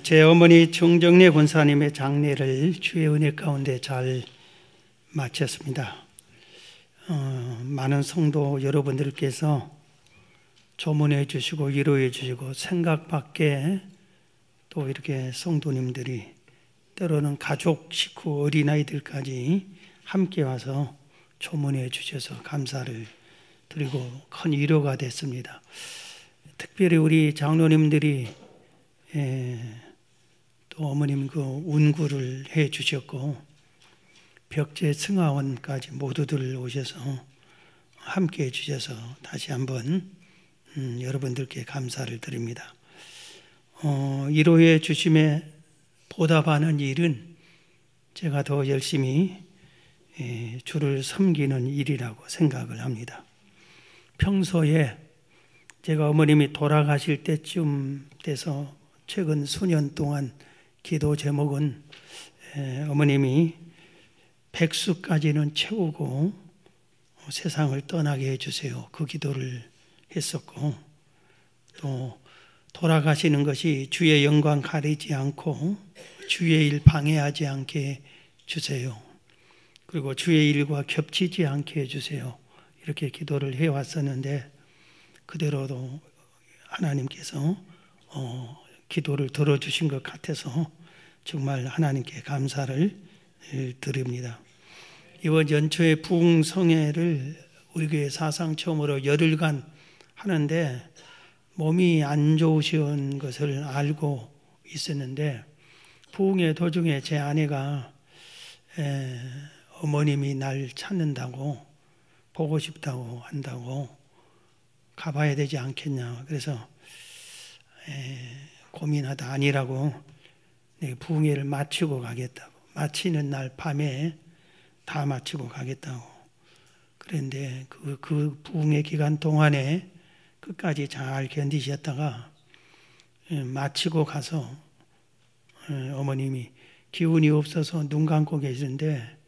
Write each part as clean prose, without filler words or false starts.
제 어머니 정정래 권사님의 장례를 주의 은혜 가운데 잘 마쳤습니다. 많은 성도 여러분들께서 조문해 주시고 위로해 주시고 생각 밖에 또 이렇게 성도님들이 때로는 가족, 식구, 어린아이들까지 함께 와서 조문해 주셔서 감사를 드리고 큰 위로가 됐습니다. 특별히 우리 장로님들이 또 어머님 그 운구를 해 주셨고 벽제 승하원까지 모두들 오셔서 함께 해 주셔서 다시 한번 여러분들께 감사를 드립니다. 위로해 주심에 보답하는 일은 제가 더 열심히 주를 섬기는 일이라고 생각을 합니다. 평소에 제가 어머님이 돌아가실 때쯤 돼서 최근 수년 동안 기도 제목은 어머님이 백수까지는 채우고 세상을 떠나게 해주세요. 그 기도를 했었고 또 돌아가시는 것이 주의 영광 가리지 않고 주의 일 방해하지 않게 해주세요. 그리고 주의 일과 겹치지 않게 해주세요. 이렇게 기도를 해왔었는데 그대로도 하나님께서 기도를 들어주신 것 같아서 정말 하나님께 감사를 드립니다. 이번 연초에 부흥성회를 우리 교회 사상 처음으로 열흘간 하는데 몸이 안 좋으신 것을 알고 있었는데 부흥회 도중에 제 아내가 어머님이 날 찾는다고 보고 싶다고 한다고 가봐야 되지 않겠냐. 그래서 고민하다 아니라고 부흥회를 마치고 가겠다고 마치는 날 밤에 다 마치고 가겠다고 그런데 그 부흥회 기간 동안에 끝까지 잘 견디셨다가 마치고 가서 어머님이 기운이 없어서 눈 감고 계시는데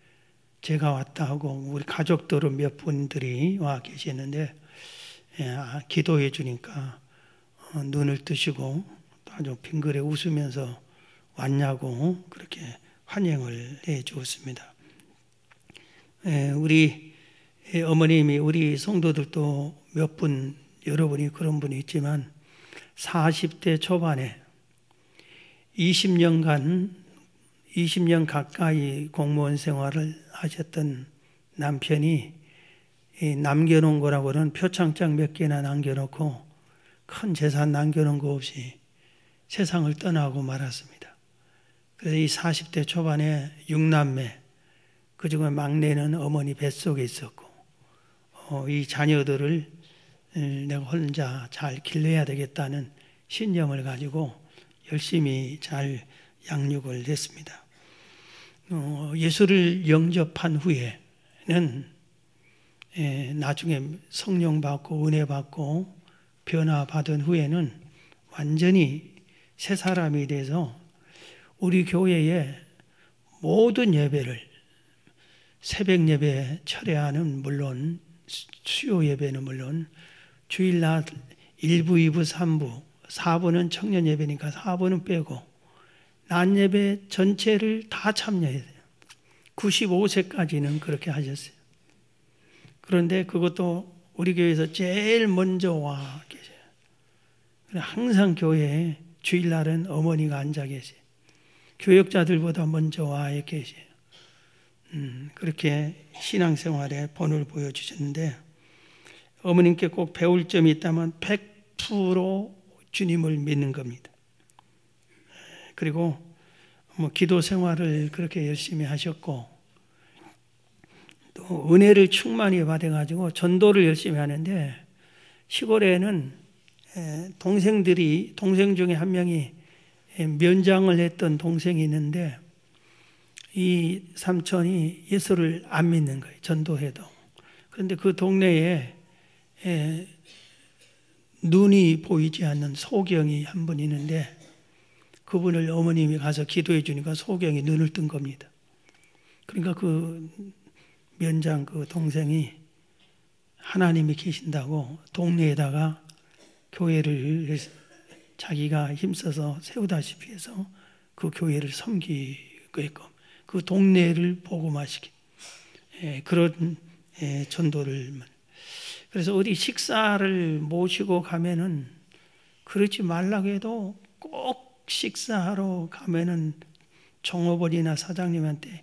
제가 왔다 하고 우리 가족들은 몇 분들이 와 계시는데 기도해 주니까 눈을 뜨시고 아주 빙그레 웃으면서 왔냐고 그렇게 환영을 해 주었습니다. 우리 어머님이 우리 성도들도 몇 분 여러분이 그런 분이 있지만 40대 초반에 20년 가까이 공무원 생활을 하셨던 남편이 남겨놓은 거라고는 표창장 몇 개나 남겨놓고 큰 재산 남겨놓은 거 없이 세상을 떠나고 말았습니다. 그래서 이 40대 초반에 6남매 그중에 막내는 어머니 뱃속에 있었고 이 자녀들을 내가 혼자 잘 길러야 되겠다는 신념을 가지고 열심히 잘 양육을 했습니다. 예수를 영접한 후에는 나중에 성령 받고 은혜 받고 변화 받은 후에는 완전히 새 사람이 돼서 우리 교회의 모든 예배를 새벽 예배 철회하는 물론 수요 예배는 물론 주일날 1부, 2부, 3부, 4부는 청년 예배니까 4부는 빼고 낮 예배 전체를 다 참여해야 돼요. 95세까지는 그렇게 하셨어요. 그런데 그것도 우리 교회에서 제일 먼저 와 계세요. 항상 교회에 주일날은 어머니가 앉아 계세요. 교역자들보다 먼저 와 계세요. 그렇게 신앙생활에 본을 보여주셨는데 어머님께 꼭 배울 점이 있다면 100% 주님을 믿는 겁니다. 그리고 기도 생활을 그렇게 열심히 하셨고 또 은혜를 충만히 받아가지고 전도를 열심히 하는데 시골에는 동생 중에 한 명이 면장을 했던 동생이 있는데 이 삼촌이 예수를 안 믿는 거예요. 전도해도. 그런데 그 동네에 눈이 보이지 않는 소경이 한 분 있는데 그분을 어머님이 가서 기도해 주니까 소경이 눈을 뜬 겁니다. 그러니까 그 면장 그 동생이 하나님이 계신다고 동네에다가 교회를 자기가 힘써서 세우다시피 해서 그 교회를 섬기게끔 그 동네를 복음화시킨 그런 전도를. 그래서 어디 식사를 모시고 가면은 그렇지 말라고 해도 꼭 식사하러 가면은 종업원이나 사장님한테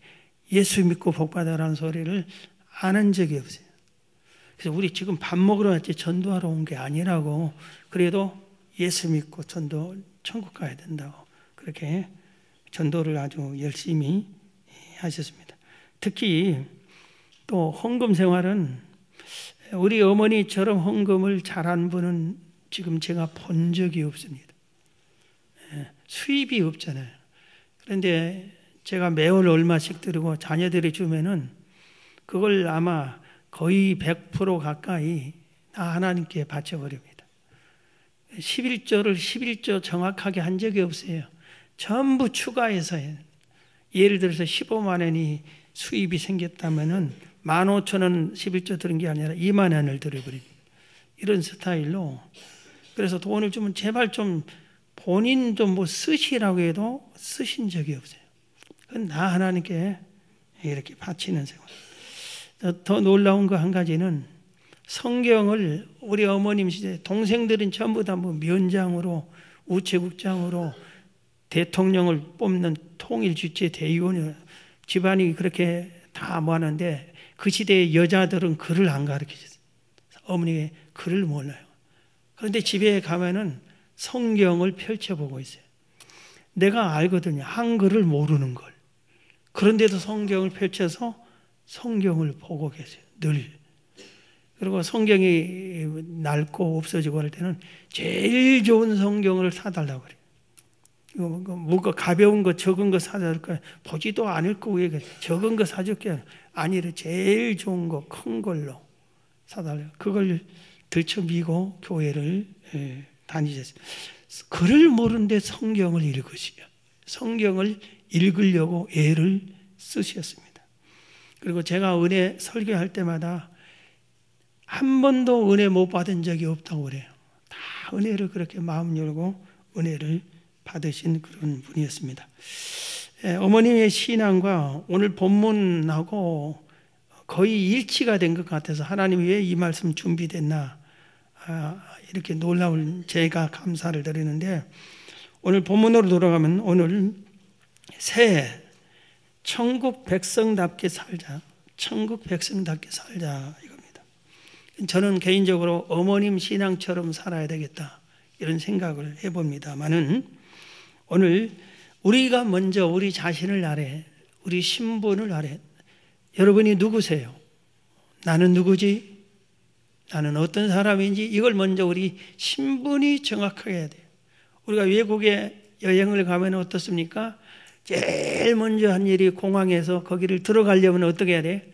예수 믿고 복 받아라는 소리를 안 한 적이 없어요. 그래서 우리 지금 밥 먹으러 왔지 전도하러 온 게 아니라고, 그래도 예수 믿고 전도 천국 가야 된다고 그렇게 전도를 아주 열심히 하셨습니다. 특히 또 헌금 생활은 우리 어머니처럼 헌금을 잘한 분은 지금 제가 본 적이 없습니다. 수입이 없잖아요. 그런데 제가 매월 얼마씩 드리고 자녀들이 주면은 그걸 아마 거의 100% 가까이 다 하나님께 바쳐버립니다. 11조를 11조 정확하게 한 적이 없어요. 전부 추가해서 해요. 예를 들어서 15만 원이 수입이 생겼다면은 15,000원 11조 들은 게 아니라 2만 원을 들어버립니다. 이런 스타일로. 그래서 돈을 주면 제발 좀 본인도 뭐 쓰시라고 해도 쓰신 적이 없어요. 그건 다 하나님께 이렇게 바치는 생활. 더 놀라운 거 한 가지는 성경을 우리 어머님 시대 동생들은 전부 다 뭐 면장으로 우체국장으로 대통령을 뽑는 통일주체 대의원이 집안이 그렇게 다 모았는데 그 시대의 여자들은 글을 안 가르치셨어요. 어머니가 글을 몰라요. 그런데 집에 가면은 성경을 펼쳐보고 있어요. 내가 알거든요. 한글을 모르는 걸. 그런데도 성경을 펼쳐서 성경을 보고 계세요. 늘. 그리고 성경이 낡고 없어지고 할 때는 제일 좋은 성경을 사달라고 그래요. 뭐가 가벼운 거 적은 거 사줄까? 보지도 않을 거 왜 적은 거 사줄게? 아니래. 제일 좋은 거 큰 걸로 사달라고. 그걸 들춰미고 교회를 다니셨어요. 글을 모르는데 성경을 읽으시죠. 성경을 읽으려고 애를 쓰셨습니다. 그리고 제가 은혜 설교할 때마다 한 번도 은혜 못 받은 적이 없다고 그래요. 다 은혜를 그렇게 마음 열고 은혜를 받으신 그런 분이었습니다. 어머님의 신앙과 오늘 본문하고 거의 일치가 된 것 같아서 하나님이 왜 이 말씀 준비됐나 이렇게 놀라운 제가 감사를 드리는데, 오늘 본문으로 돌아가면 오늘 새 천국 백성답게 살자, 천국 백성답게 살자 이겁니다. 저는 개인적으로 어머님 신앙처럼 살아야 되겠다 이런 생각을 해봅니다만은, 오늘 우리가 먼저 우리 자신을 알아야, 우리 신분을 알아야. 여러분이 누구세요? 나는 누구지? 나는 어떤 사람인지 이걸 먼저 우리 신분이 정확하게 해야 돼요. 우리가 외국에 여행을 가면 어떻습니까? 제일 먼저 한 일이 공항에서 거기를 들어가려면 어떻게 해야 돼?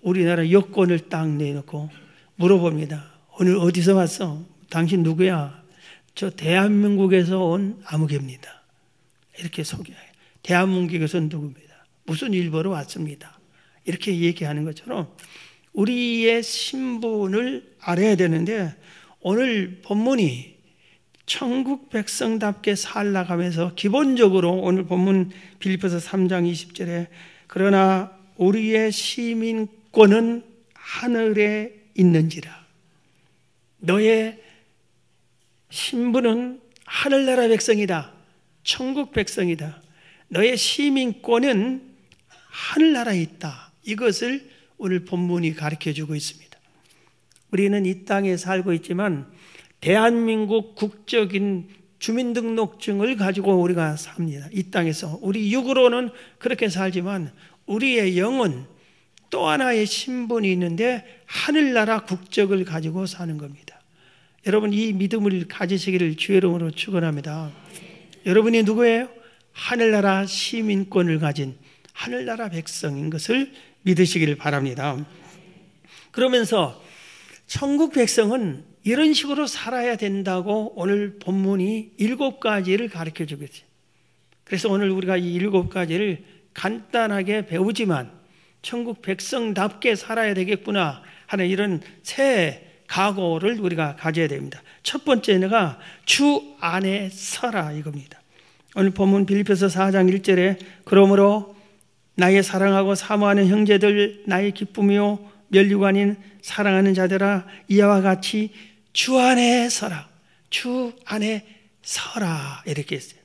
우리나라 여권을 딱 내놓고 물어봅니다. 오늘 어디서 왔어? 당신 누구야? 저 대한민국에서 온 아무개입니다. 이렇게 소개해요. 대한민국에서 누구입니다. 무슨 일 보러 왔습니다. 이렇게 얘기하는 것처럼 우리의 신분을 알아야 되는데, 오늘 본문이 천국 백성답게 살아가면서 기본적으로 오늘 본문 빌립보서 3장 20절에 그러나 우리의 시민권은 하늘에 있는지라. 너의 신분은 하늘나라 백성이다. 천국 백성이다. 너의 시민권은 하늘나라에 있다. 이것을 오늘 본문이 가르쳐주고 있습니다. 우리는 이 땅에 살고 있지만 대한민국 국적인 주민등록증을 가지고 우리가 삽니다. 이 땅에서 우리 육으로는 그렇게 살지만 우리의 영은 또 하나의 신분이 있는데 하늘나라 국적을 가지고 사는 겁니다. 여러분 이 믿음을 가지시기를 주의 이름으로 축원합니다. 여러분이 누구예요? 하늘나라 시민권을 가진 하늘나라 백성인 것을 믿으시기를 바랍니다. 그러면서 천국 백성은 이런 식으로 살아야 된다고 오늘 본문이 7가지를 가르쳐 주고 있어요. 그래서 오늘 우리가 이 7가지를 간단하게 배우지만 천국 백성답게 살아야 되겠구나 하는 이런 새 각오를 우리가 가져야 됩니다. 첫 번째가 주 안에 서라 이겁니다. 오늘 본문 빌립보서 4장 1절에 그러므로 나의 사랑하고 사모하는 형제들 나의 기쁨이요 멸류가 아닌 사랑하는 자들아 이와 같이 주 안에 서라. 주 안에 서라 이렇게 했어요.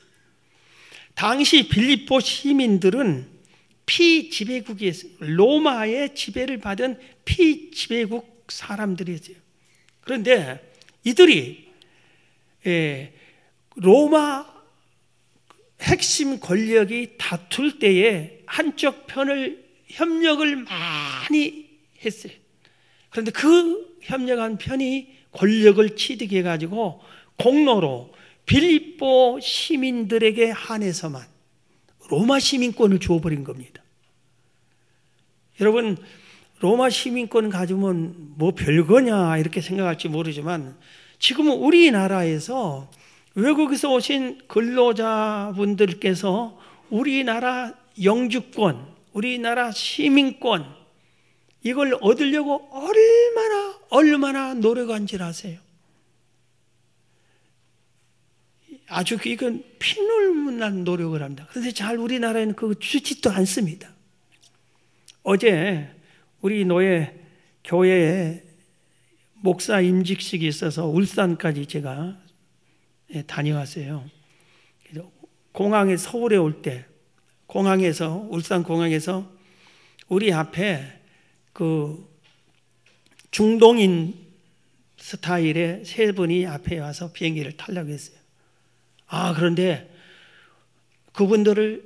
당시 빌립보 시민들은 피지배국이었어요. 로마의 지배를 받은 피지배국 사람들이었어요. 그런데 이들이 로마 핵심 권력이 다툴 때에 한쪽 편을 협력을 많이 했어요. 그런데 그 협력한 편이 권력을 취득해 가지고 공로로 빌립보 시민들에게 한해서만 로마 시민권을 주어버린 겁니다. 여러분, 로마 시민권 가지면 뭐 별거냐 이렇게 생각할지 모르지만 지금은 우리나라에서 외국에서 오신 근로자분들께서 우리나라 영주권, 우리나라 시민권 이걸 얻으려고 얼마나 노력한지 아세요? 아주 이건 피눈물난 노력을 합니다. 그런데 잘 우리나라에는 그거 주지도 않습니다. 어제 우리 교회에 목사 임직식이 있어서 울산까지 제가 다녀왔어요. 공항에 서울에 올 때 울산 공항에서 우리 앞에 그 중동인 스타일의 세 분이 앞에 와서 비행기를 타려고 했어요. 그런데 그분들을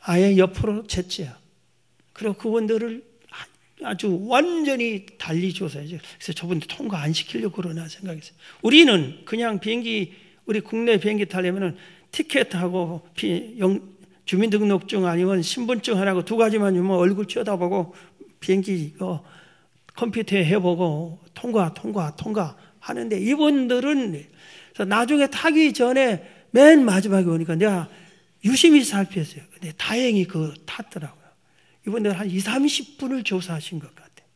아예 옆으로 쳤죠. 그리고 그분들을 아주 완전히 달리 줘서요. 그래서 저분들 통과 안 시키려고 그러나 생각했어요. 우리는 그냥 우리 국내 비행기 타려면은 티켓하고 주민등록증 아니면 신분증 하나고 두 가지만 주면 얼굴 쳐다보고 비행기 컴퓨터에 해보고 통과 하는데 이분들은 나중에 타기 전에 맨 마지막에 오니까 내가 유심히 살폈어요. 근데 다행히 탔더라고요. 이분들 한 20-30분을 조사하신 것 같아요.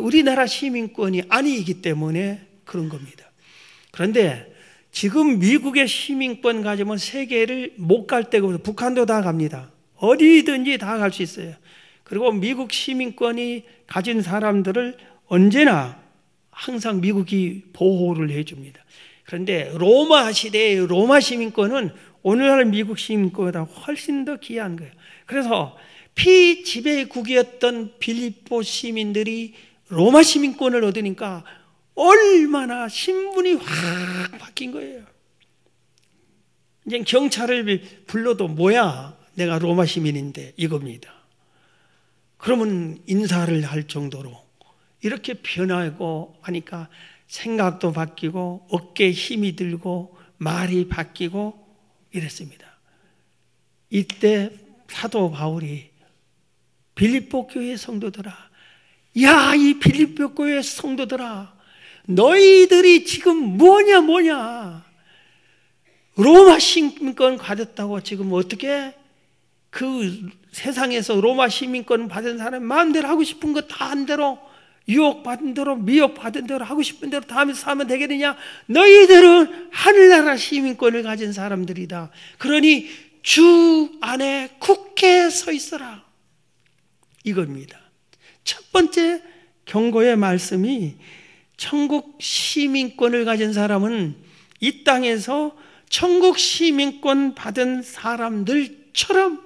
우리나라 시민권이 아니기 때문에 그런 겁니다. 그런데 지금 미국의 시민권 가지면 세계를 못 갈 데가 북한도 다 갑니다. 어디든지 다 갈 수 있어요. 그리고 미국 시민권이 가진 사람들을 언제나 항상 미국이 보호를 해줍니다. 그런데 로마 시대의 로마 시민권은 오늘날 미국 시민권보다 훨씬 더 귀한 거예요. 그래서 피지배국이었던 빌립보 시민들이 로마 시민권을 얻으니까 얼마나 신분이 확 바뀐 거예요. 이제 경찰을 불러도 뭐야 내가 로마 시민인데 이겁니다. 그러면 인사를 할 정도로 이렇게 변하고 하니까 생각도 바뀌고 어깨에 힘이 들고 말이 바뀌고 이랬습니다. 이때 사도 바울이 빌립보 교회 성도들아, 야, 이 빌립보 교회 성도들아, 너희들이 지금 뭐냐 로마 시민권 받았다고 지금 어떻게 그 세상에서 로마 시민권 받은 사람 마음대로 하고 싶은 거 다 한 대로 유혹받은 대로 미혹받은 대로 하고 싶은 대로 다 하면서 사면 되겠느냐? 너희들은 하늘나라 시민권을 가진 사람들이다. 그러니 주 안에 굳게 서 있어라. 이겁니다. 첫 번째 경고의 말씀이 천국 시민권을 가진 사람은 이 땅에서 천국 시민권 받은 사람들처럼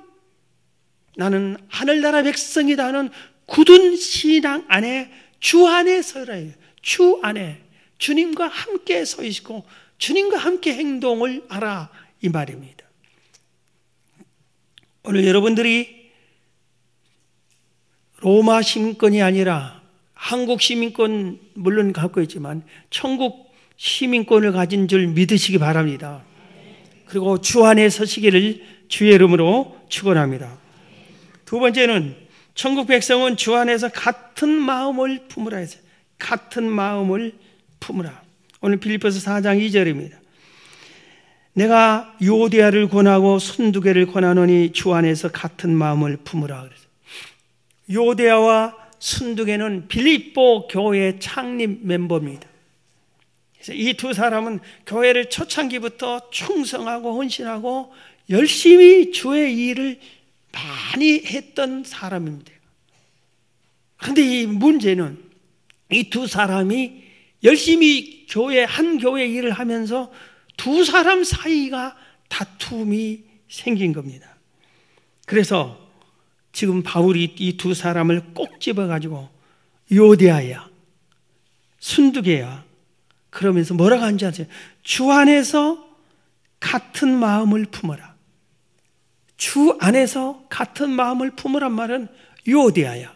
나는 하늘나라 백성이다 하는 굳은 신앙 안에 주 안에 서라. 주 안에 주님과 함께 서 있고 주님과 함께 행동을 하라 이 말입니다. 오늘 여러분들이 로마 시민권이 아니라 한국 시민권 물론 갖고 있지만 천국 시민권을 가진 줄 믿으시기 바랍니다. 그리고 주 안에 서시기를 주의 이름으로 축원합니다. 두 번째는 천국 백성은 주 안에서 같은 마음을 품으라 했어요. 같은 마음을 품으라. 오늘 빌립보서 4장 2절입니다. 내가 유오디아를 권하고 순두개를 권하노니 주 안에서 같은 마음을 품으라 그랬어요. 유오디아와 순두개는 빌립보 교회 창립 멤버입니다. 그래서 이 두 사람은 교회를 초창기부터 충성하고 헌신하고 열심히 주의 일을 많이 했던 사람입니다. 그런데 이 문제는 이 두 사람이 열심히 한 교회 일을 하면서 두 사람 사이가 다툼이 생긴 겁니다. 그래서 지금 바울이 이 두 사람을 꼭 집어가지고 요대하야, 순두개야 그러면서 뭐라고 하는지 아세요? 주 안에서 같은 마음을 품어라. 주 안에서 같은 마음을 품으란 말은 요대하야,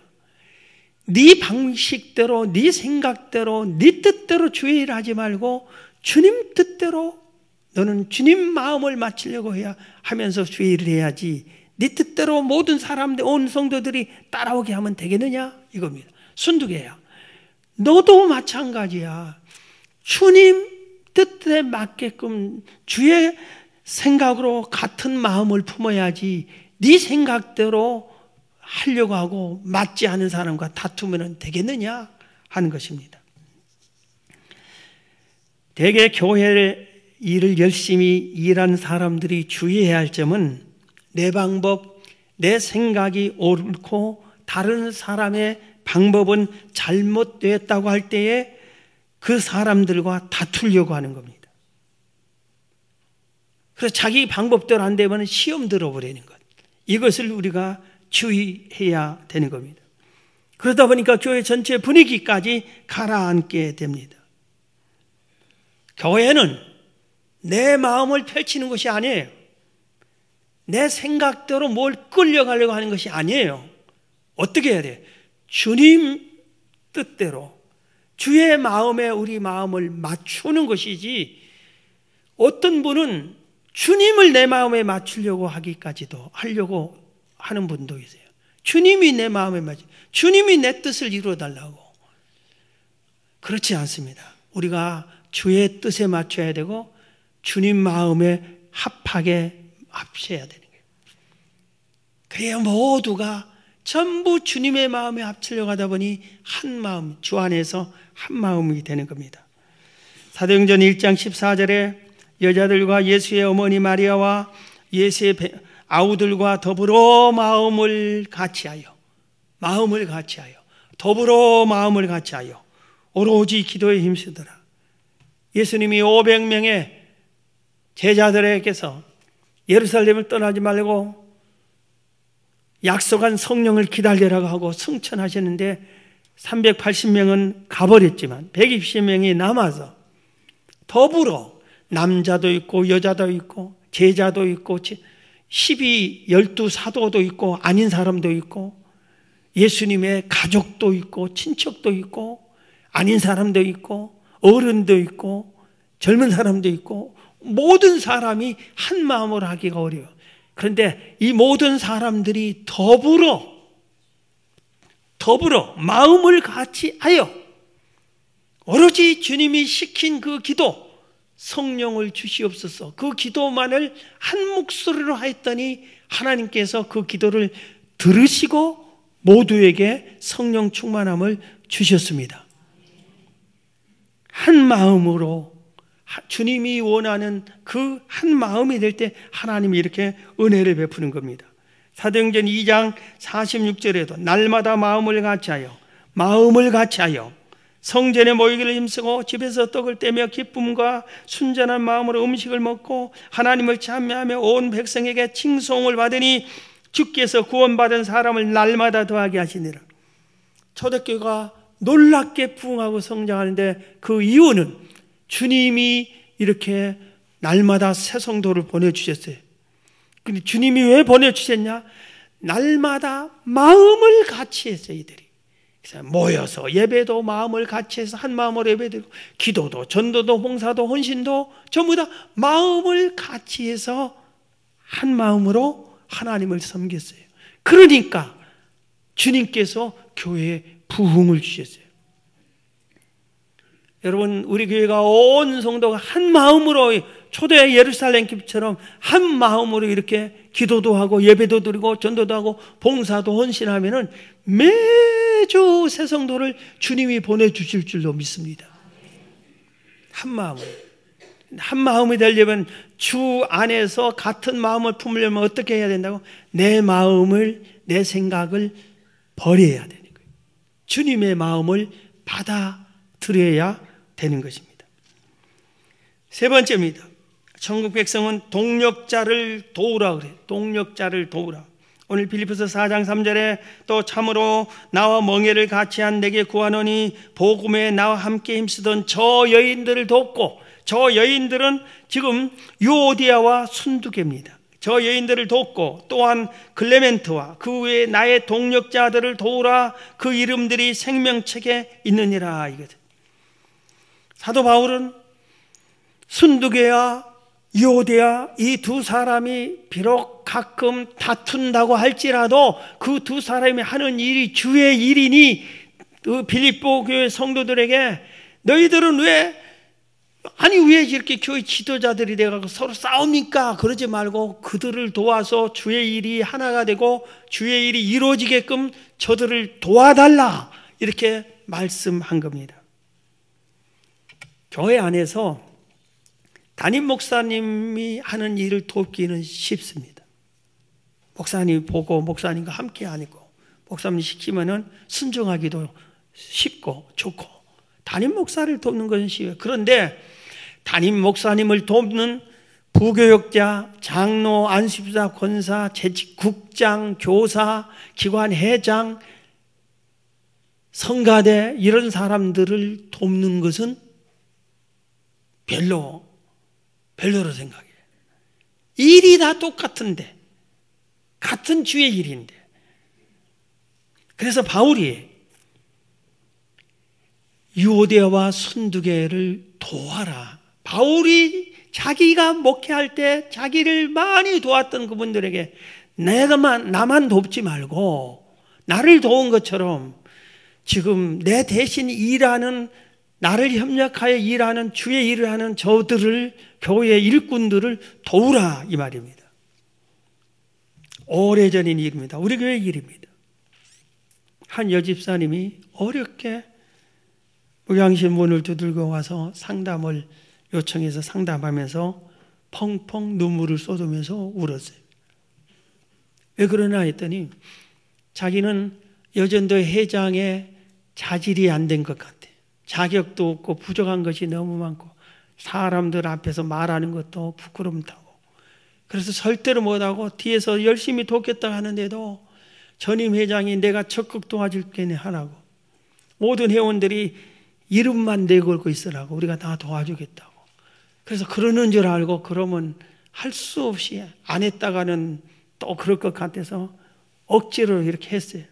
네 방식대로, 네 생각대로, 네 뜻대로 주의 일을 하지 말고 주님 뜻대로, 너는 주님 마음을 맞추려고 해야 하면서 주의 일을 해야지 네 뜻대로 모든 사람들, 온 성도들이 따라오게 하면 되겠느냐 이겁니다. 순두개야, 너도 마찬가지야. 주님 뜻에 맞게끔 주의 생각으로 같은 마음을 품어야지 네 생각대로 하려고 하고 맞지 않은 사람과 다투면 되겠느냐 하는 것입니다. 대개 교회 일을 열심히 일하는 사람들이 주의해야 할 점은 내 방법, 내 생각이 옳고 다른 사람의 방법은 잘못되었다고 할 때에 그 사람들과 다투려고 하는 겁니다. 그래서 자기 방법대로 안 되면 시험 들어버리는 것, 이것을 우리가 주의해야 되는 겁니다. 그러다 보니까 교회 전체 분위기까지 가라앉게 됩니다. 교회는 내 마음을 펼치는 것이 아니에요. 내 생각대로 뭘 끌려가려고 하는 것이 아니에요. 어떻게 해야 돼요? 주님 뜻대로 주의 마음에 우리 마음을 맞추는 것이지, 어떤 분은 주님을 내 마음에 맞추려고 하려고 하는 분도 있어요. 주님이 내 마음에 주님이 내 뜻을 이루어달라고. 그렇지 않습니다. 우리가 주의 뜻에 맞춰야 되고 주님 마음에 합셔야 되는 거예요. 그래야 모두가 전부 주님의 마음에 합치려고 하다 보니 한 마음, 주 안에서 한 마음이 되는 겁니다. 사도행전 1장 14절에 여자들과 예수의 어머니 마리아와 예수의 아우들과 더불어 마음을 같이하여 더불어 마음을 같이하여 오로지 기도에 힘쓰더라. 예수님이 500명의 제자들에게서 예루살렘을 떠나지 말고 약속한 성령을 기다리라고 하고 승천하셨는데 380명은 가버렸지만 120명이 남아서 더불어, 남자도 있고 여자도 있고 제자도 있고 12 사도도 있고 아닌 사람도 있고 예수님의 가족도 있고 친척도 있고 아닌 사람도 있고 어른도 있고 젊은 사람도 있고 모든 사람이 한 마음으로 하기가 어려워요. 그런데 이 모든 사람들이 더불어 마음을 같이 하여 오로지 주님이 시킨 그 기도, 성령을 주시옵소서, 그 기도만을 한 목소리로 하였더니 하나님께서 그 기도를 들으시고 모두에게 성령 충만함을 주셨습니다. 한 마음으로 주님이 원하는 그 한 마음이 될 때 하나님이 이렇게 은혜를 베푸는 겁니다. 사도행전 2장 46절에도 날마다 마음을 같이하여 성전에 모이기를 힘쓰고 집에서 떡을 떼며 기쁨과 순전한 마음으로 음식을 먹고 하나님을 찬미하며 온 백성에게 칭송을 받으니 주께서 구원받은 사람을 날마다 더하게 하시니라. 초대교회가 놀랍게 부흥하고 성장하는데 그 이유는 주님이 이렇게 날마다 새 성도를 보내주셨어요. 근데 주님이 왜 보내주셨냐? 날마다 마음을 같이 했어요. 이들이 그래서 모여서 예배도 마음을 같이 해서 한 마음으로 예배드리고 기도도 전도도 봉사도 헌신도 전부 다 마음을 같이 해서 한 마음으로 하나님을 섬겼어요. 그러니까 주님께서 교회에 부흥을 주셨어요. 여러분, 우리 교회가 온 성도가 한 마음으로 초대 예루살렘 집처럼 한 마음으로 이렇게 기도도 하고 예배도 드리고 전도도 하고 봉사도 헌신하면은 매주 새 성도를 주님이 보내주실 줄로 믿습니다. 한 마음이 되려면 주 안에서 같은 마음을 품으려면 어떻게 해야 된다고? 내 마음을, 내 생각을 버려야 되는 거예요. 주님의 마음을 받아들여야 되는 것입니다. 세 번째입니다. 천국 백성은 동력자를 도우라 그래요. 동력자를 도우라. 오늘 빌립보서 4장 3절에 또 참으로 나와 멍에를 같이 한 내게 구하노니 복음에 나와 함께 힘쓰던 저 여인들을 돕고, 저 여인들은 지금 유오디아와 순두계입니다. 저 여인들을 돕고 또한 클레멘트와 그 외에 나의 동력자들을 도우라. 그 이름들이 생명책에 있느니라. 이거죠. 사도 바울은 순두계와 유오디아 이 두 사람이 비록 가끔 다툰다고 할지라도 그 두 사람이 하는 일이 주의 일이니 그 빌립보 교회 성도들에게 너희들은 왜 이렇게 교회 지도자들이 돼가지고 서로 싸웁니까? 그러지 말고 그들을 도와서 주의 일이 하나가 되고 주의 일이 이루어지게끔 저들을 도와달라. 이렇게 말씀한 겁니다. 교회 안에서 담임 목사님이 하는 일을 돕기는 쉽습니다. 목사님 보고 목사님과 함께 하니까 목사님 시키면은 순종하기도 쉽고 좋고 담임 목사를 돕는 것은 쉬워요. 그런데 담임 목사님을 돕는 부교역자, 장로, 안수집사, 권사, 재직 국장, 교사, 기관 회장, 성가대 이런 사람들을 돕는 것은 별로로 생각해요. 일이 다 똑같은데, 같은 주의 일인데. 그래서 바울이 유오디아와 순두계를 도와라. 바울이 자기가 목회할 때 자기를 많이 도왔던 그분들에게 나만 돕지 말고 나를 도운 것처럼 지금 내 대신 일하는, 나를 협력하여 일하는 주의 일을 하는 저들을, 교회 일꾼들을 도우라 이 말입니다. 오래전인 일입니다. 우리 교회 일입니다. 한 여집사님이 어렵게 무양신문을 두들겨 와서 상담을 요청해서 상담하면서 펑펑 눈물을 쏟으면서 울었어요. 왜 그러나 했더니 자기는 여전도 회장의 자질이 안 된 것 같아요. 자격도 없고 부족한 것이 너무 많고 사람들 앞에서 말하는 것도 부끄럼타고 그래서 절대로 못하고 뒤에서 열심히 돕겠다 하는데도 전임 회장이 내가 적극 도와줄게 하라고, 모든 회원들이 이름만 내걸고 있으라고, 우리가 다 도와주겠다고. 그래서 그러는 줄 알고 그러면 할 수 없이 안 했다가는 또 그럴 것 같아서 억지로 이렇게 했어요.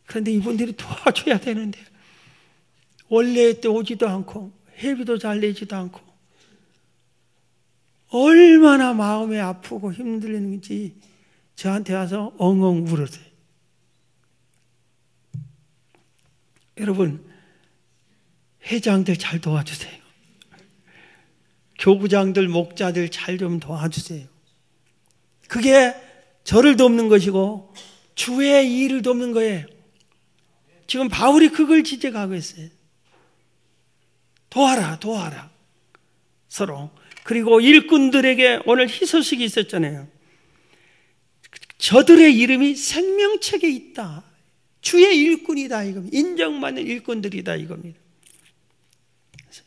그런데 이분들이 도와줘야 되는데 원래 때 오지도 않고 회비도 잘 내지도 않고 얼마나 마음이 아프고 힘들는지 저한테 와서 엉엉 울었어요. 여러분, 회장들 잘 도와주세요. 교부장들, 목자들 잘 좀 도와주세요. 그게 저를 돕는 것이고 주의 일을 돕는 거예요. 지금 바울이 그걸 지적하고 있어요. 도와라 서로. 그리고 일꾼들에게 오늘 희소식이 있었잖아요. 저들의 이름이 생명책에 있다. 주의 일꾼이다 이겁니다. 인정받는 일꾼들이다 이겁니다.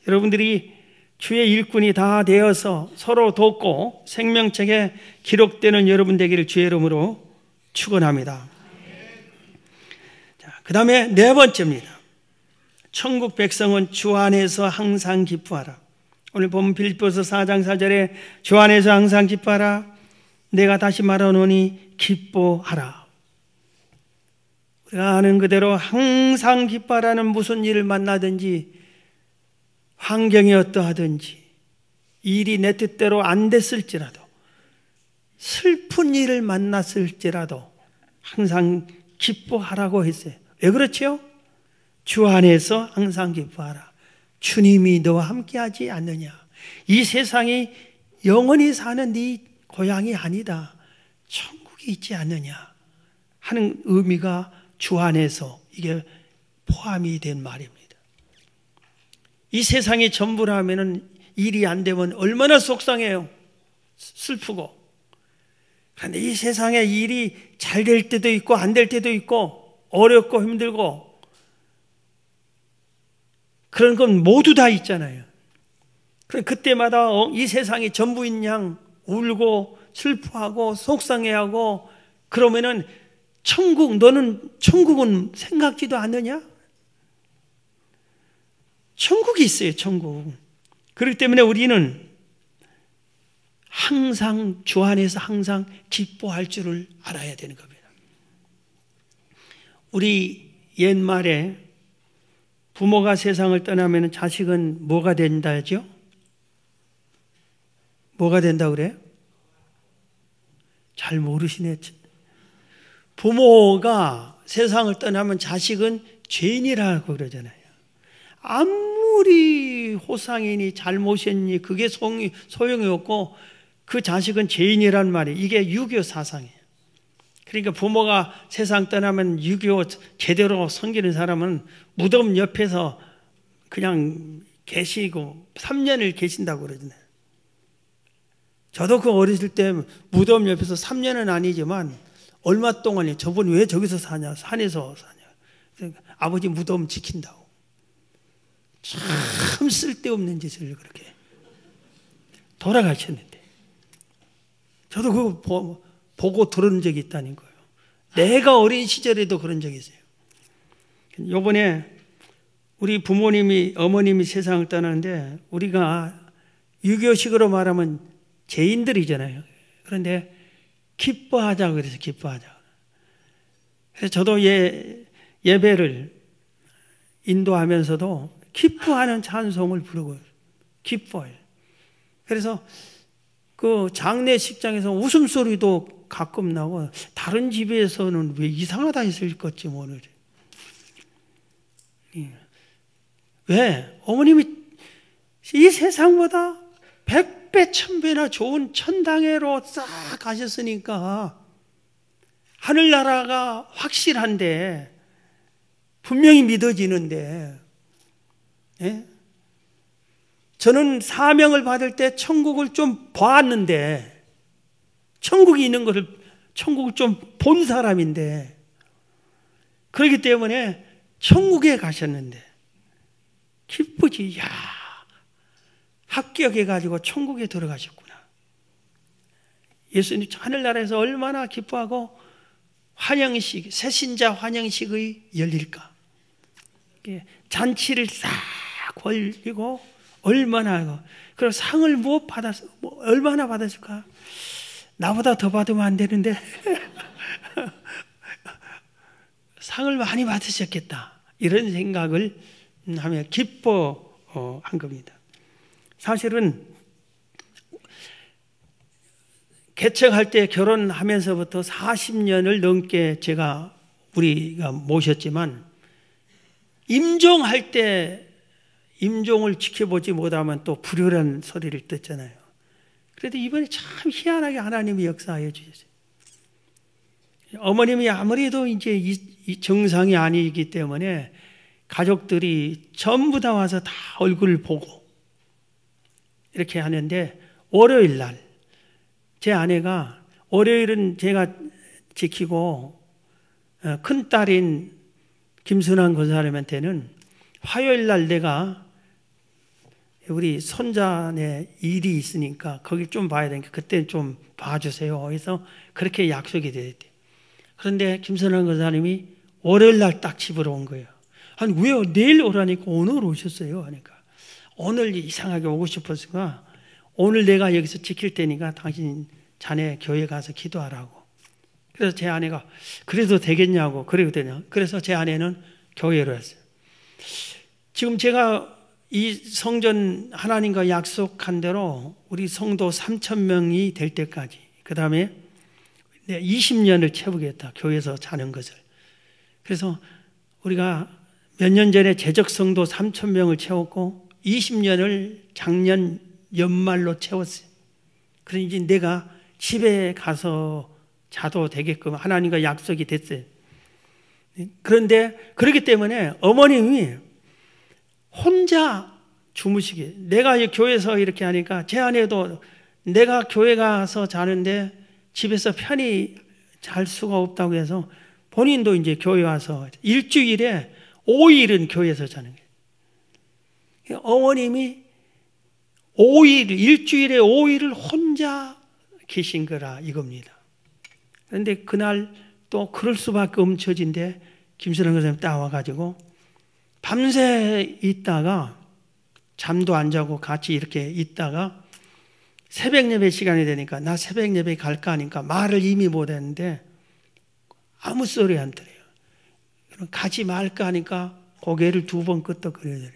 여러분들이 주의 일꾼이 다 되어서 서로 돕고 생명책에 기록되는 여러분 되기를 주의 이름으로 축원합니다. 그 다음에 네 번째입니다. 천국 백성은 주 안에서 항상 기뻐하라. 오늘 보면 빌립보서 4장 4절에 주 안에서 항상 기뻐하라. 내가 다시 말하노니 기뻐하라. 우리가 아는 그대로 항상 기뻐하라는 무슨 일을 만나든지 환경이 어떠하든지 일이 내 뜻대로 안 됐을지라도 슬픈 일을 만났을지라도 항상 기뻐하라고 했어요. 왜 그렇지요? 주 안에서 항상 기뻐하라. 주님이 너와 함께하지 않느냐. 이 세상이 영원히 사는 네 고향이 아니다. 천국이 있지 않느냐 하는 의미가 주 안에서 이게 포함이 된 말입니다. 이 세상이 전부라면은 일이 안 되면 얼마나 속상해요. 슬프고. 그런데 이 세상에 일이 잘 될 때도 있고 안 될 때도 있고 어렵고 힘들고 그런 건 모두 다 있잖아요. 그때마다 이 세상이 전부인 양 울고 슬퍼하고 속상해하고 그러면은 너는 천국은 생각지도 않느냐? 천국이 있어요, 천국. 그렇기 때문에 우리는 항상 주 안에서 항상 기뻐할 줄을 알아야 되는 겁니다. 우리 옛말에 부모가 세상을 떠나면 자식은 뭐가 된다죠? 뭐가 된다 그래요? 잘 모르시네. 부모가 세상을 떠나면 자식은 죄인이라고 그러잖아요. 아무리 호상이니 잘못이니 그게 소용이 없고 그 자식은 죄인이란 말이에요. 이게 유교 사상이에요. 그러니까 부모가 세상 떠나면 유교 제대로 섬기는 사람은 무덤 옆에서 그냥 계시고 3년을 계신다고 그러잖아요. 저도 그 어렸을 때 무덤 옆에서 3년은 아니지만 얼마 동안이에요. 저분 왜 저기서 사냐? 산에서 사냐? 아버지 무덤 지킨다고. 참 쓸데없는 짓을 그렇게 돌아가셨는데 저도 그거 보고 들은 적이 있다는 거예요. 내가 어린 시절에도 그런 적이 있어요. 요번에 우리 어머님이 세상을 떠나는데 우리가 유교식으로 말하면 죄인들이잖아요. 그런데 기뻐하자고 그래서 기뻐하자. 그래서 저도 예배를 인도하면서도 기뻐하는 찬송을 부르고 기뻐해요. 그래서 그 장례식장에서 웃음소리도 가끔 나고 다른 집에서는 왜 이상하다 했을 것지 오늘. 왜? 어머님이 이 세상보다 100배, 1000배나 좋은 천당에로 싹 가셨으니까 하늘나라가 확실한데 분명히 믿어지는데 예? 저는 사명을 받을 때 천국을 좀 봤는데 천국이 있는 것을 천국을 좀 본 사람인데 그렇기 때문에 천국에 가셨는데 기쁘지. 야, 합격해가지고 천국에 들어가셨구나. 예수님 하늘나라에서 얼마나 기뻐하고 환영식, 새신자 환영식이 열릴까. 잔치를 싹 벌리고 얼마나 그리고 상을 얼마나 받았을까? 나보다 더 받으면 안 되는데 상을 많이 받으셨겠다. 이런 생각을 하며 기뻐한 겁니다. 사실은 개척할 때 결혼하면서부터 40년을 넘게 우리가 모셨지만 임종할 때 임종을 지켜보지 못하면 또 불효란 소리를 듣잖아요. 그래도 이번에 참 희한하게 하나님이 역사해 주셨어요. 어머님이 아무래도 이제 이 정상이 아니기 때문에 가족들이 전부 다 와서 다 얼굴을 보고 이렇게 하는데 월요일 날 제 아내가 월요일은 제가 지키고 큰딸인 김순환 권사님한테는 화요일 날 내가 우리 손자네 일이 있으니까 거기 좀 봐야 되니까 그때 좀 봐주세요. 그래서 그렇게 약속이 됐대요. 그런데 김순환 권사님이 월요일 날 딱 집으로 온 거예요. 아니 왜요? 내일 오라니까 오늘 오셨어요. 하니까 오늘 이상하게 오고 싶었으니까 오늘 내가 여기서 지킬 테니까 당신 자네 교회 가서 기도하라고. 그래서 제 아내가 그래도 되겠냐고. 그래도 되냐. 그래서 제 아내는 교회로 했어요. 지금 제가 이 성전 하나님과 약속한 대로 우리 성도 3,000명이 될 때까지 그 다음에 20년을 채우겠다. 교회에서 자는 것을. 그래서 우리가 몇 년 전에 재적 성도 3,000명을 채웠고 20년을 작년 연말로 채웠어요. 그러니 내가 집에 가서 자도 되게끔 하나님과 약속이 됐어요. 그런데 그렇기 때문에 어머님이 혼자 주무시게. 내가 교회에서 이렇게 하니까 제 아내도 내가 교회 가서 자는데 집에서 편히 잘 수가 없다고 해서 본인도 이제 교회 와서 일주일에 5일은 교회에서 자는 거예요. 어머님이 5일, 일주일에 5일을 혼자 계신 거라 이겁니다. 그런데 그날 또 그럴 수밖에 없는 처지인데 김수랑 선생님 따와가지고 밤새 있다가 잠도 안 자고 같이 이렇게 있다가 새벽 예배 시간이 되니까 나 새벽 예배 갈까 하니까 말을 이미 못했는데 아무 소리 안 들어요. 그럼 가지 말까 하니까 고개를 2번 끄덕거려요.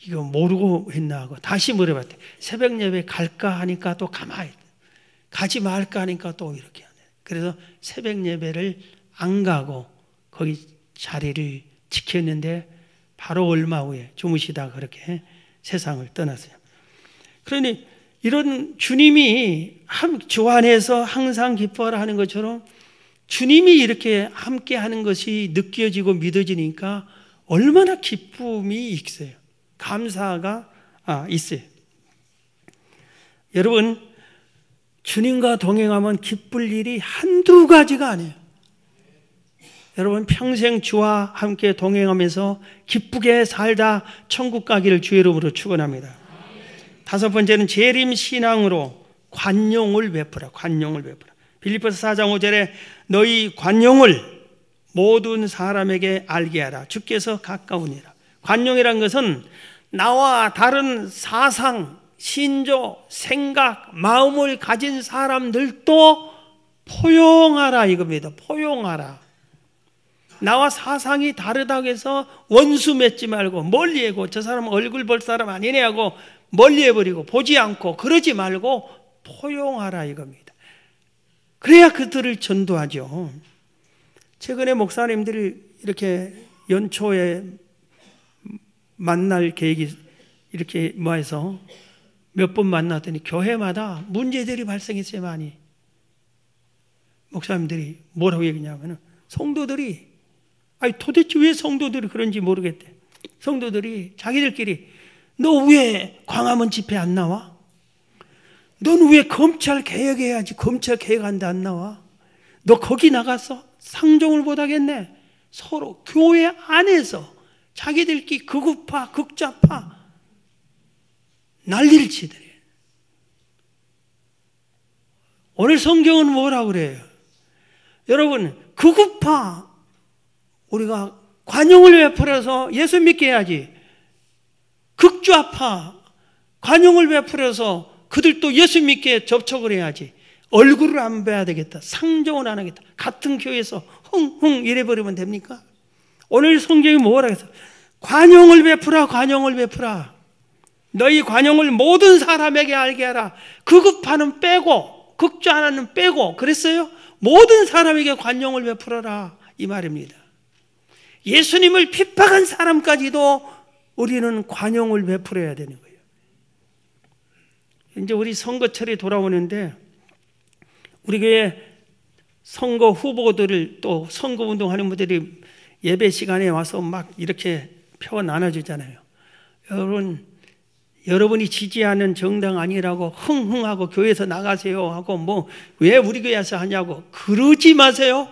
이거 모르고 했나 하고 다시 물어봤대. 새벽 예배 갈까 하니까 또 가만히 가지 말까 하니까 또 이렇게 하네. 그래서 새벽 예배를 안 가고 거기 자리를 지켰는데 바로 얼마 후에 주무시다 그렇게 세상을 떠났어요. 그러니 이런 주님이 주 안에서 항상 기뻐하라 하는 것처럼 주님이 이렇게 함께 하는 것이 느껴지고 믿어지니까 얼마나 기쁨이 있어요. 감사가 있어요. 여러분, 주님과 동행하면 기쁠 일이 한두 가지가 아니에요. 여러분, 평생 주와 함께 동행하면서 기쁘게 살다 천국 가기를 주의 이름으로 축원합니다. 5번째는 재림 신앙으로 관용을 베풀어. 관용을 베풀어. 빌립보서 4장 5절에 너희 관용을 모든 사람에게 알게 하라. 주께서 가까우니라. 관용이란 것은 나와 다른 사상, 신조, 생각, 마음을 가진 사람들도 포용하라 이겁니다. 포용하라. 나와 사상이 다르다고 해서 원수 맺지 말고 멀리하고 저 사람 얼굴 볼 사람 아니네 하고 멀리해버리고 보지 않고 그러지 말고 포용하라 이겁니다. 그래야 그들을 전도하죠. 최근에 목사님들이 이렇게 연초에 만날 계획이 이렇게 모아서 몇 번 만났더니 교회마다 문제들이 발생했어요. 많이. 목사님들이 뭐라고 얘기냐면 성도들이 도대체 왜 성도들이 그런지 모르겠대. 성도들이 자기들끼리 너 왜 광화문 집회 안 나와? 넌 왜 검찰 개혁해야지 검찰 개혁하는데 안 나와? 너 거기 나가서 상종을 못하겠네. 서로 교회 안에서 자기들끼리 극우파 극좌파 난리를 치더래. 오늘 성경은 뭐라고 그래요? 여러분, 극우파 우리가 관용을 베풀어서 예수 믿게 해야지. 극좌파 관용을 베풀어서 그들도 예수 믿게 접촉을 해야지. 얼굴을 안 봐야 되겠다. 상종을 안 하겠다. 같은 교회에서 흥흥 이래버리면 됩니까? 오늘 성경이 뭐라고 했어? 관용을 베풀어. 관용을 베풀어. 너희 관용을 모든 사람에게 알게 하라. 극우파는 빼고 극좌는 빼고 그랬어요? 모든 사람에게 관용을 베풀어라 이 말입니다. 예수님을 핍박한 사람까지도 우리는 관용을 베풀어야 되는 거예요. 이제 우리 선거철이 돌아오는데 우리 교회 선거 후보들을 또 선거운동하는 분들이 예배 시간에 와서 막 이렇게 표 나눠주잖아요. 여러분이 지지하는 정당 아니라고 흥흥하고 교회에서 나가세요 하고 뭐 왜 우리 교회에서 하냐고 그러지 마세요.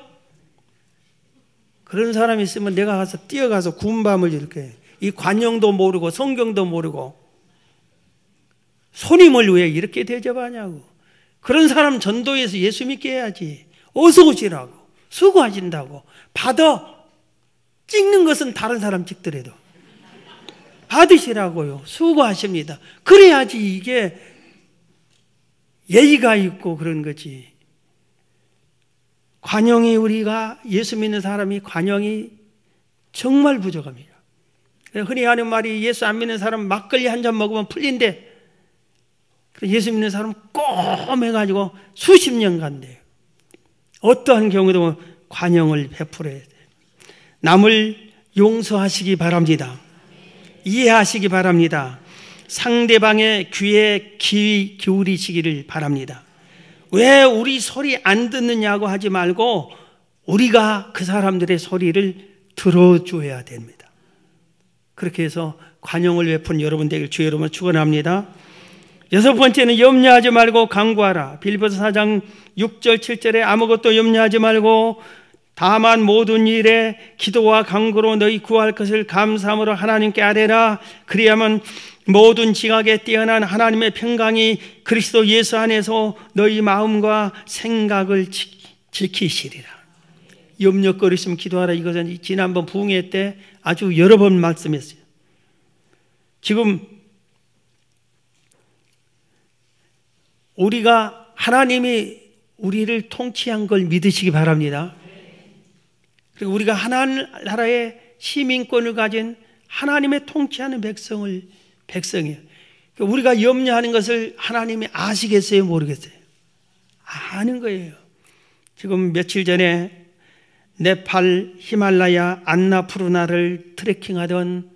그런 사람이 있으면 내가 가서 뛰어가서 군밤을 이렇게 이 관용도 모르고 성경도 모르고 손님을 왜 이렇게 대접하냐고. 그런 사람 전도해서 예수 믿게 해야지. 어서 오시라고 수고하신다고 받아. 찍는 것은 다른 사람 찍더라도 받으시라고요. 수고하십니다. 그래야지 이게 예의가 있고 그런 거지. 관용이 우리가 예수 믿는 사람이 관용이 정말 부족합니다. 흔히 하는 말이 예수 안 믿는 사람 막걸리 한 잔 먹으면 풀린대. 예수 믿는 사람 꼼해가지고 수십 년 간대요. 어떠한 경우도 관용을 베풀어야 돼요. 남을 용서하시기 바랍니다. 이해하시기 바랍니다. 상대방의 귀에 귀 기울이시기를 바랍니다. 왜 우리 소리 안 듣느냐고 하지 말고 우리가 그 사람들의 소리를 들어줘야 됩니다. 그렇게 해서 관용을 베푼 여러분 되길 주의 이름으로 축원합니다. 여섯 번째는 염려하지 말고 간구하라. 빌립보서 4장 6절 7절에 아무것도 염려하지 말고 다만 모든 일에 기도와 간구로 너희 구할 것을 감사함으로 하나님께 아뢰라. 그리하면 모든 지각에 뛰어난 하나님의 평강이 그리스도 예수 안에서 너희 마음과 생각을 지키시리라. 염려거리시면 기도하라. 이것은 지난번 부흥회 때 아주 여러 번 말씀했어요. 지금 우리가 하나님이 우리를 통치한 걸 믿으시기 바랍니다. 그리고 우리가 하나님나라의 시민권을 가진 하나님의 통치하는 백성이에요. 우리가 염려하는 것을 하나님이 아시겠어요? 모르겠어요? 아는 거예요. 지금 며칠 전에 네팔 히말라야 안나푸르나를 트레킹하던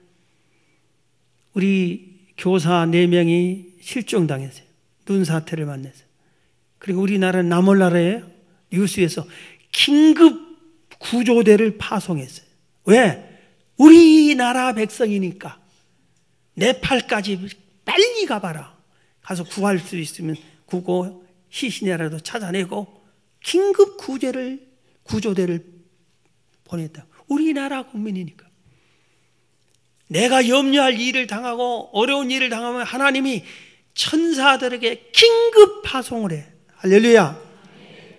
우리 교사 4명이 실종당했어요. 눈사태를 만났어요. 그리고 우리나라 나몰라라에 뉴스에서 긴급 구조대를 파송했어요. 왜? 우리나라 백성이니까. 네팔까지 빨리 가봐라. 가서 구할 수 있으면 구고 시신이라도 찾아내고 긴급 구조대를 보냈다. 우리나라 국민이니까. 내가 염려할 일을 당하고 어려운 일을 당하면 하나님이 천사들에게 긴급 파송을 해. 할렐루야.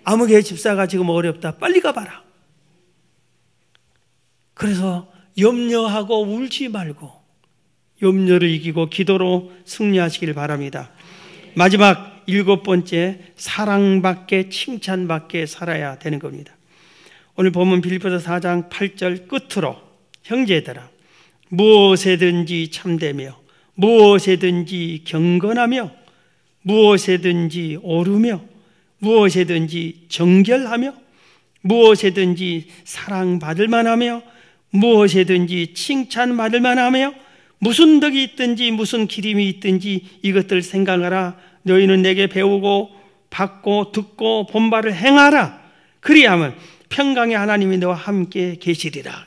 아무개 집사가 지금 어렵다. 빨리 가봐라. 그래서 염려하고 울지 말고 염려를 이기고 기도로 승리하시길 바랍니다. 마지막 7번째, 사랑받게 칭찬받게 살아야 되는 겁니다. 오늘 보면 빌립보서 4장 8절 끝으로 형제들아 무엇에든지 참되며 무엇에든지 경건하며 무엇에든지 오르며 무엇에든지 정결하며 무엇에든지 사랑받을 만하며 무엇에든지 칭찬받을 만하며 무슨 덕이 있든지 무슨 기림이 있든지 이것들 생각하라. 너희는 내게 배우고 받고 듣고 본바를 행하라. 그리하면 평강의 하나님이 너와 함께 계시리라.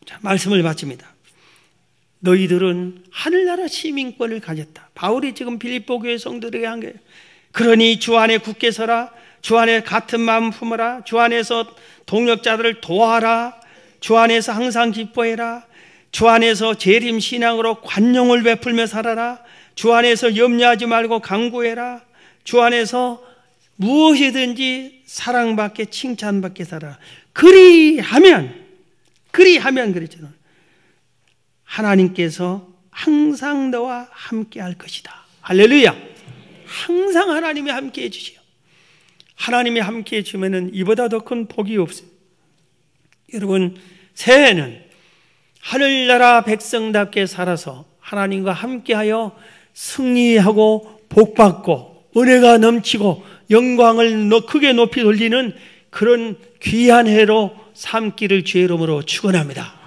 자, 말씀을 마칩니다. 너희들은 하늘나라 시민권을 가졌다. 바울이 지금 빌립보 교회 성도들에게 한 거예요. 그러니 주 안에 굳게 서라. 주 안에 같은 마음 품어라. 주 안에서 동역자들을 도와라. 주 안에서 항상 기뻐해라. 주 안에서 재림 신앙으로 관용을 베풀며 살아라. 주 안에서 염려하지 말고 간구해라. 주 안에서 무엇이든지 사랑받게 칭찬받게 살아라. 그리하면 그랬잖아. 하나님께서 항상 너와 함께 할 것이다. 할렐루야. 항상 하나님이 함께 해주시오. 하나님이 함께 해주면은 이보다 더 큰 복이 없어요. 여러분, 새해는 하늘나라 백성답게 살아서 하나님과 함께하여 승리하고 복받고 은혜가 넘치고 영광을 크게 높이 돌리는 그런 귀한 해로 삼기를 주의 이름으로 축원합니다.